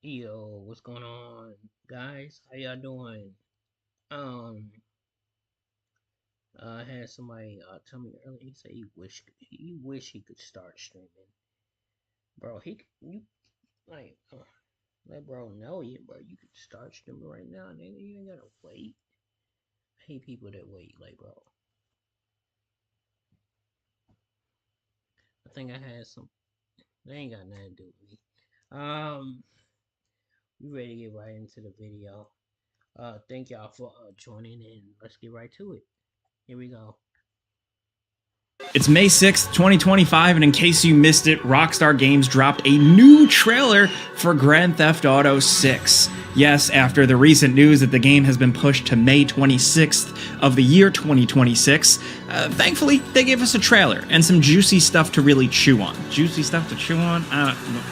Yo, what's going on, guys? How y'all doing? Um, I had somebody tell me earlier. He said he wish he could start streaming, bro. You like let bro know you, bro. You could start streaming right now, nigga. You ain't gotta wait. I hate people that wait, like, bro. I think I had some. They ain't got nothing to do with me. Um, we ready to get right into the video. Thank y'all for joining in. Let's get right to it. Here we go. It's May 6th, 2025, and in case you missed it, Rockstar Games dropped a new trailer for Grand Theft Auto 6. Yes, after the recent news that the game has been pushed to May 26th of the year 2026, thankfully, they gave us a trailer and some juicy stuff to really chew on. Juicy stuff to chew on?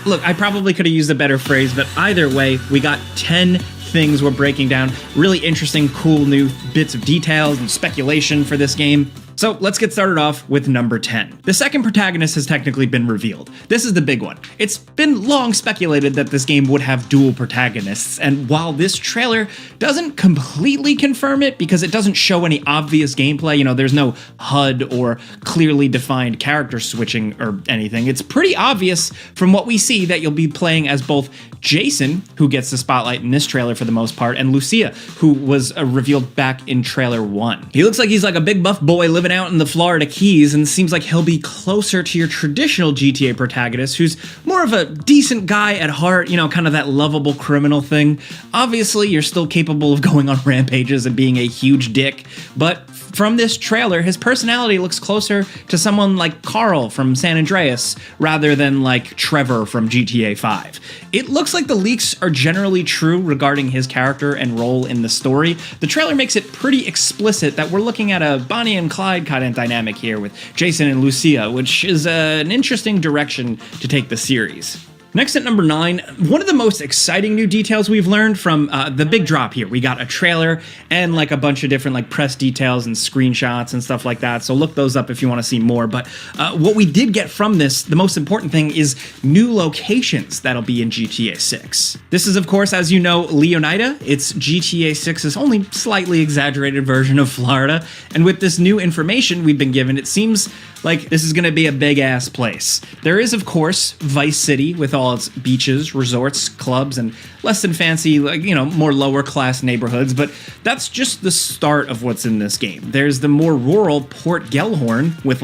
Look, I probably could have used a better phrase, but either way, we got 10 things we're breaking down. Really interesting, cool new bits of details and speculation for this game. So let's get started off with number 10. The second protagonist has technically been revealed. This is the big one. It's been long speculated that this game would have dual protagonists, and while this trailer doesn't completely confirm it because it doesn't show any obvious gameplay, there's no HUD or clearly defined character switching or anything, it's pretty obvious from what we see that you'll be playing as both Jason, who gets the spotlight in this trailer for the most part, and Lucia, who was revealed back in trailer 1. He looks like he's like a big buff boy living out in the Florida Keys, and seems like he'll be closer to your traditional GTA protagonist, who's more of a decent guy at heart, kind of that lovable criminal thing. Obviously, you're still capable of going on rampages and being a huge dick, but from this trailer, his personality looks closer to someone like Carl from San Andreas rather than like Trevor from GTA 5. It looks like the leaks are generally true regarding his character and role in the story. The trailer makes it pretty explicit that we're looking at a Bonnie and Clyde kind of dynamic here with Jason and Lucia, which is an interesting direction to take the series. Next at number 9, one of the most exciting new details we've learned from the big drop here. We got a trailer and like a bunch of different like press details and screenshots and stuff like that, so look those up if you want to see more. But what we did get from this, the most important thing, is new locations that'll be in GTA 6. This is, of course, as you know, Leonida. It's GTA 6's only slightly exaggerated version of Florida, and with this new information we've been given, it seems like this is going to be a big-ass place. There is, of course, Vice City with all its beaches, resorts, clubs, and less than fancy, more lower-class neighborhoods, but that's just the start of what's in this game. There's the more rural Port Gellhorn with,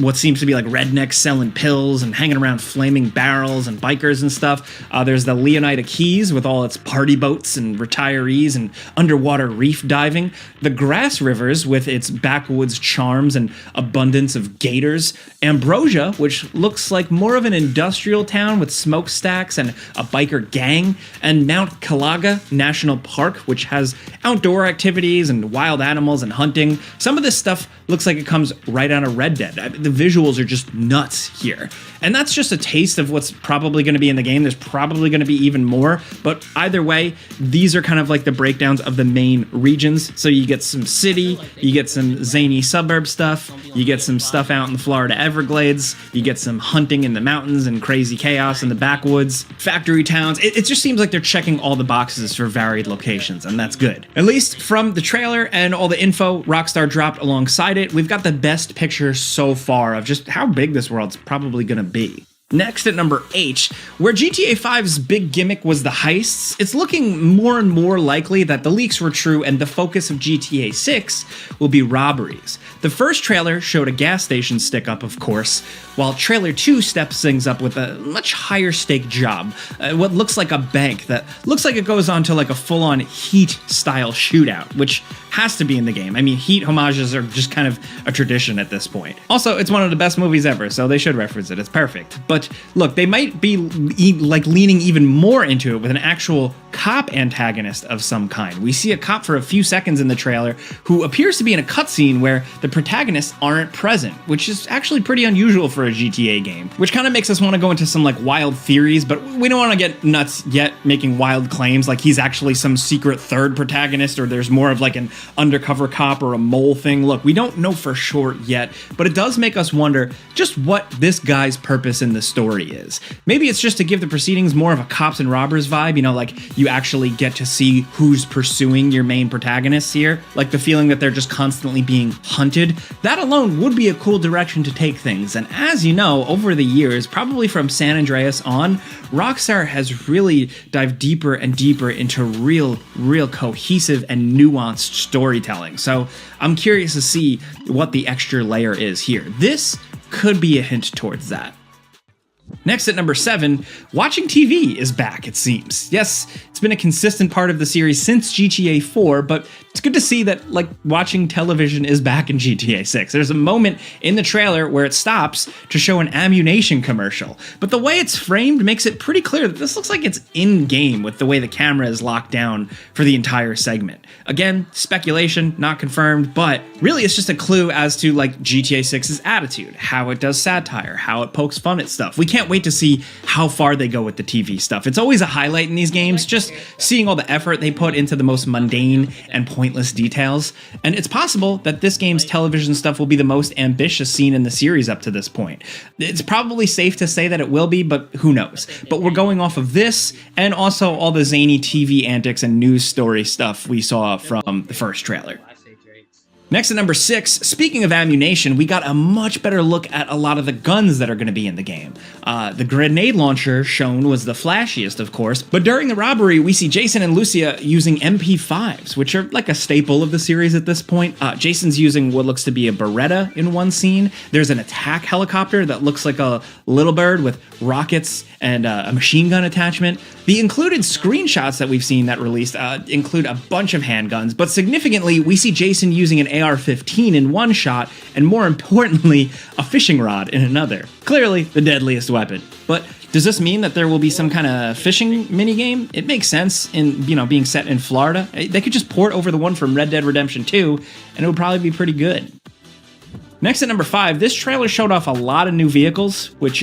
what seems to be like rednecks selling pills and hanging around flaming barrels and bikers and stuff. There's the Leonida Keys with all its party boats and retirees and underwater reef diving. The Grass Rivers with its backwoods charms and abundance of gators. Ambrosia, which looks like more of an industrial town with smokestacks and a biker gang. And Mount Calaga National Park, which has outdoor activities and wild animals and hunting. Some of this stuff looks like it comes right out of Red Dead. The visuals are just nuts here. And that's just a taste of what's probably going to be in the game. There's probably going to be even more, but either way, these are kind of like the breakdowns of the main regions. So you get some city, you get some zany suburb stuff, you get some stuff out in the Florida Everglades, you get some hunting in the mountains and crazy chaos in the backwoods, factory towns. It just seems like they're checking all the boxes for varied locations, and that's good. At least from the trailer and all the info Rockstar dropped alongside it, we've got the best picture so far of just how big this world's probably going to be. Next at number 8, where GTA 5's big gimmick was the heists, it's looking more and more likely that the leaks were true and the focus of GTA 6 will be robberies. The first trailer showed a gas station stick-up, of course, while trailer 2 steps things up with a much higher stake job. What looks like a bank that looks like it goes on to like a full-on Heat-style shootout, which has to be in the game. I mean, Heat homages are just kind of a tradition at this point. Also, it's one of the best movies ever, so they should reference it. It's perfect. But look, they might be leaning even more into it with an actual cop antagonist of some kind. We see a cop for a few seconds in the trailer who appears to be in a cutscene where the protagonists aren't present, which is actually pretty unusual for a GTA game, which kind of makes us want to go into some like wild theories, but we don't want to get nuts yet making wild claims like he's actually some secret third protagonist or there's more of like an undercover cop or a mole thing. Look, we don't know for sure yet, but it does make us wonder just what this guy's purpose in the story is. Maybe it's just to give the proceedings more of a cops and robbers vibe, you know, like you actually get to see who's pursuing your main protagonists here, like the feeling that they're just constantly being hunted. That alone would be a cool direction to take things, and as you know, over the years, probably from San Andreas on, Rockstar has really dived deeper and deeper into real cohesive and nuanced storytelling, so I'm curious to see what the extra layer is here. This could be a hint towards that. Next at number 7, watching TV is back, it seems. Yes, it's been a consistent part of the series since GTA 4, but it's good to see that, like, watching television is back in GTA 6. There's a moment in the trailer where it stops to show an ammunition commercial, but the way it's framed makes it pretty clear that this looks like it's in-game with the way the camera is locked down for the entire segment. Again, speculation, not confirmed, but really it's just a clue as to, like, GTA 6's attitude, how it does satire, how it pokes fun at stuff. We can't wait to see how far they go with the TV stuff. It's always a highlight in these games, just seeing all the effort they put into the most mundane and pointless details. And it's possible that this game's television stuff will be the most ambitious scene in the series up to this point. It's probably safe to say that it will be, but who knows? But we're going off of this and also all the zany TV antics and news story stuff we saw from the first trailer. Next at number 6, speaking of ammunition, we got a much better look at a lot of the guns that are going to be in the game. The grenade launcher shown was the flashiest, of course, but during the robbery, we see Jason and Lucia using MP5s, which are like a staple of the series at this point. Jason's using what looks to be a Beretta in one scene. There's an attack helicopter that looks like a little bird with rockets and a machine gun attachment. The included screenshots that we've seen that released include a bunch of handguns, but significantly, we see Jason using an AR-15 in one shot, and more importantly, a fishing rod in another. Clearly, the deadliest weapon. But does this mean that there will be some kind of fishing minigame? It makes sense in, you know, being set in Florida. They could just port over the one from Red Dead Redemption 2, and it would probably be pretty good. Next at number 5, this trailer showed off a lot of new vehicles, which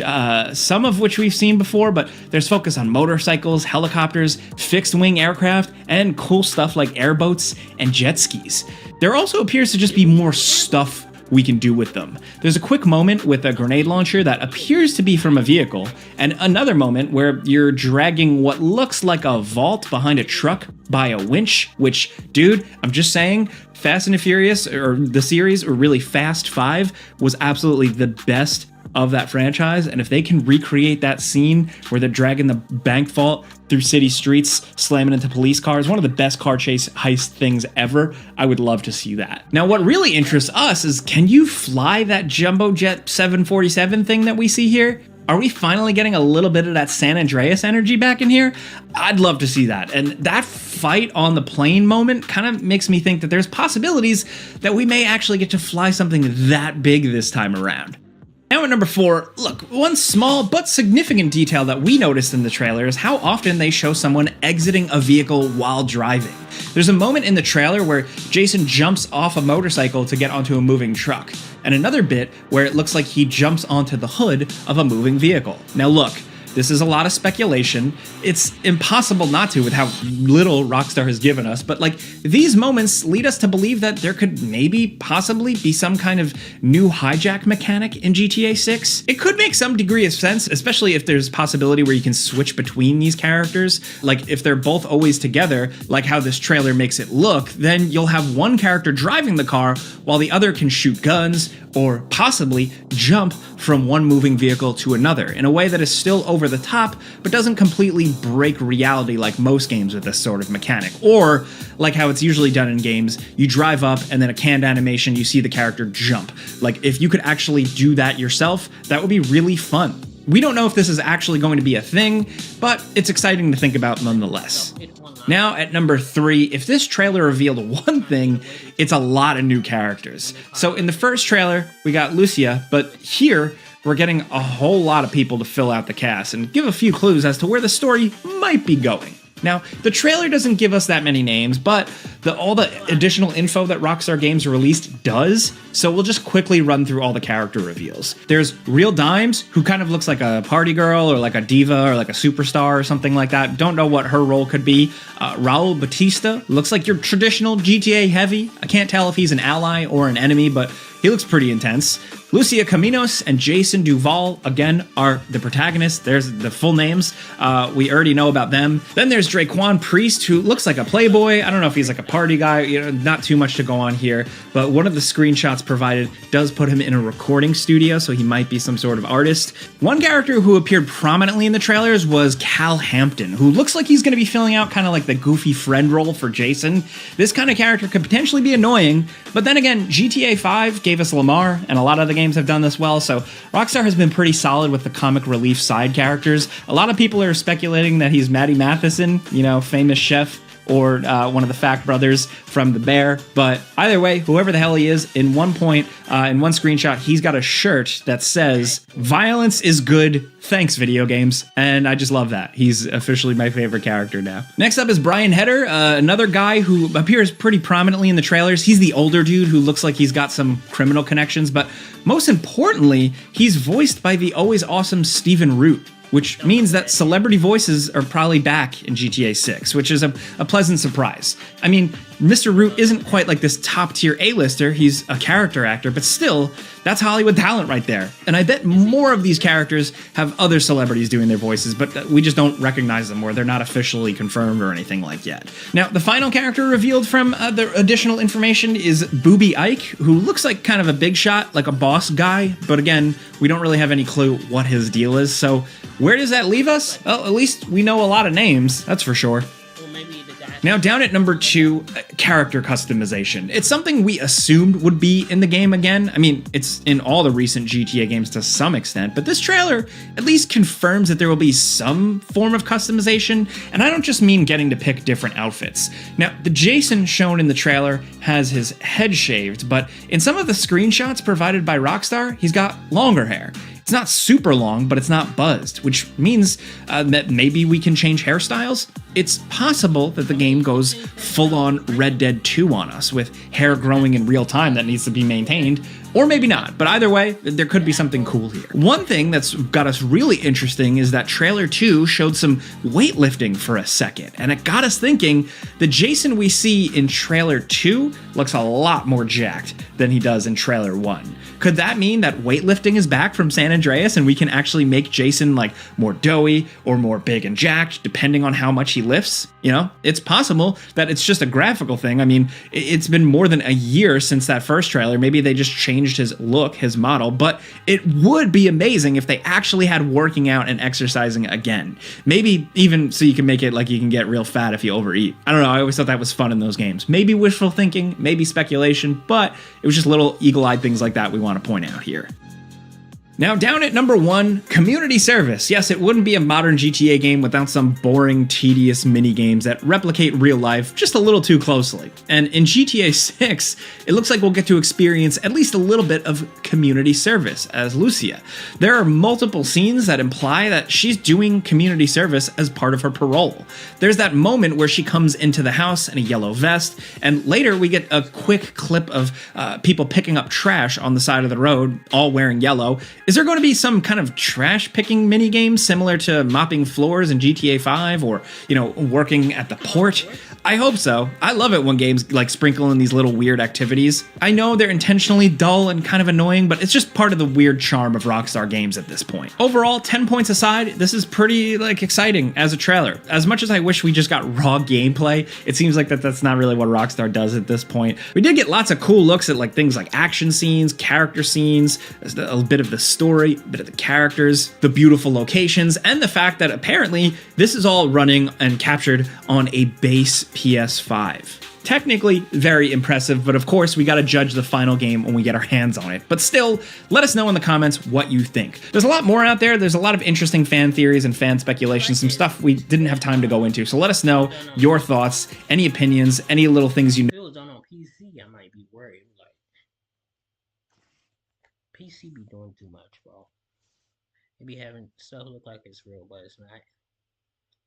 some of which we've seen before, but there's focus on motorcycles, helicopters, fixed-wing aircraft, and cool stuff like airboats and jet skis. There also appears to just be more stuff we can do with them. There's a quick moment with a grenade launcher that appears to be from a vehicle, and another moment where you're dragging what looks like a vault behind a truck by a winch, which, dude, I'm just saying, Fast and the Furious, or the series, or really Fast 5, was absolutely the best of that franchise, and if they can recreate that scene where they're dragging the bank vault through city streets, slamming into police cars, one of the best car chase heist things ever, I would love to see that. Now, what really interests us is, can you fly that Jumbo Jet 747 thing that we see here? Are we finally getting a little bit of that San Andreas energy back in here? I'd love to see that. And that fight on the plane moment kind of makes me think that there's possibilities that we may actually get to fly something that big this time around. Now at number 4, look, one small but significant detail that we noticed in the trailer is how often they show someone exiting a vehicle while driving. There's a moment in the trailer where Jason jumps off a motorcycle to get onto a moving truck, and another bit where it looks like he jumps onto the hood of a moving vehicle. Now look, this is a lot of speculation. It's impossible not to with how little Rockstar has given us, but like these moments lead us to believe that there could maybe possibly be some kind of new hijack mechanic in GTA 6. It could make some degree of sense, especially if there's a possibility where you can switch between these characters. Like if they're both always together, like how this trailer makes it look, then you'll have one character driving the car while the other can shoot guns or possibly jump from one moving vehicle to another in a way that is still over the top, but doesn't completely break reality like most games with this sort of mechanic. Or, like how it's usually done in games, you drive up and then a canned animation, you see the character jump. Like, if you could actually do that yourself, that would be really fun. We don't know if this is actually going to be a thing, but it's exciting to think about nonetheless. Now at number 3, if this trailer revealed one thing, it's a lot of new characters. So in the first trailer, we got Lucia, but here we're getting a whole lot of people to fill out the cast and give a few clues as to where the story might be going. Now, the trailer doesn't give us that many names, but all the additional info that Rockstar Games released does, so we'll just quickly run through all the character reveals. There's Real Dimes, who kind of looks like a party girl or like a diva or like a superstar or something like that. Don't know what her role could be. Raul Batista looks like your traditional GTA heavy. I can't tell if he's an ally or an enemy, but he looks pretty intense. Lucia Caminos and Jason Duval, again, are the protagonists. There's the full names. We already know about them. Then there's Draquan Priest, who looks like a playboy. I don't know if he's like a party guy. Not too much to go on here. But one of the screenshots provided does put him in a recording studio, so he might be some sort of artist. One character who appeared prominently in the trailers was Cal Hampton, who looks like he's going to be filling out kind of like the goofy friend role for Jason. This kind of character could potentially be annoying, but then again, GTA 5 gave us Lamar, and a lot of the games have done this well, so Rockstar has been pretty solid with the comic relief side characters. A lot of people are speculating that he's Matty Matheson, famous chef, or one of the Fact brothers from The Bear. But either way, whoever the hell he is, in one point, in one screenshot, he's got a shirt that says, "Violence is good, thanks video games." And I just love that. He's officially my favorite character now. Next up is Brian Heder, another guy who appears pretty prominently in the trailers. He's the older dude who looks like he's got some criminal connections, but most importantly, he's voiced by the always awesome Stephen Root, which means that celebrity voices are probably back in GTA 6, which is a pleasant surprise. I mean, Mr. Root isn't quite like this top-tier A-lister, he's a character actor, but still, that's Hollywood talent right there. And I bet more of these characters have other celebrities doing their voices, but we just don't recognize them, or they're not officially confirmed or anything like yet. Now, the final character revealed from the additional information is Booby Ike, who looks like kind of a big shot, like a boss guy, but again, we don't really have any clue what his deal is, so where does that leave us? Well, at least we know a lot of names, that's for sure. Now, down at number 2, character customization. It's something we assumed would be in the game again. I mean, it's in all the recent GTA games to some extent, but this trailer at least confirms that there will be some form of customization, and I don't just mean getting to pick different outfits. Now, the Jason shown in the trailer has his head shaved, but in some of the screenshots provided by Rockstar, he's got longer hair. It's not super long, but it's not buzzed, which means that maybe we can change hairstyles. It's possible that the game goes full-on Red Dead 2 on us, with hair growing in real time that needs to be maintained, or maybe not, but either way, there could be something cool here. One thing that's got us really interesting is that Trailer 2 showed some weightlifting for a second, and it got us thinking, the Jason we see in Trailer 2 looks a lot more jacked than he does in Trailer 1. Could that mean that weightlifting is back from San Andreas and we can actually make Jason like more doughy or more big and jacked depending on how much he lifts? It's possible that it's just a graphical thing. I mean, it's been more than a year since that first trailer. Maybe they just changed his look, his model, but it would be amazing if they actually had working out and exercising again. Maybe even so you can make it like you can get real fat if you overeat. I don't know, I always thought that was fun in those games. Maybe wishful thinking, maybe speculation, but it was just little eagle-eyed things like that we want to point out here. Now, down at number 1, community service. Yes, it wouldn't be a modern GTA game without some boring, tedious mini-games that replicate real life just a little too closely. And in GTA 6, it looks like we'll get to experience at least a little bit of community service as Lucia. There are multiple scenes that imply that she's doing community service as part of her parole. There's that moment where she comes into the house in a yellow vest, and later we get a quick clip of people picking up trash on the side of the road, all wearing yellow. Is there going to be some kind of trash picking minigame similar to mopping floors in GTA 5 or, working at the port? I hope so. I love it when games like sprinkle in these little weird activities. I know they're intentionally dull and kind of annoying, but it's just part of the weird charm of Rockstar games at this point. Overall, 10 points aside, this is pretty exciting as a trailer. As much as I wish we just got raw gameplay, it seems like that's not really what Rockstar does at this point. We did get lots of cool looks at things like action scenes, character scenes, a bit of the story, a bit of the characters, the beautiful locations, and the fact that apparently this is all running and captured on a base PS5. Technically, very impressive, but of course, we gotta judge the final game when we get our hands on it. But still, let us know in the comments what you think. There's a lot more out there. There's a lot of interesting fan theories and fan speculation, some stuff we didn't have time to go into. So let us know your thoughts, any opinions, any little things you know. If it was done on PC, I might be worried. PC be doing too much, bro. They be having stuff look like it's real, but it's not.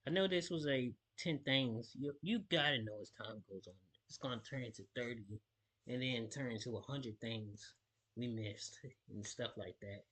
I know this was a 10 things, you gotta know as time goes on. It's gonna turn into 30 and then turn into 100 things we missed and stuff like that.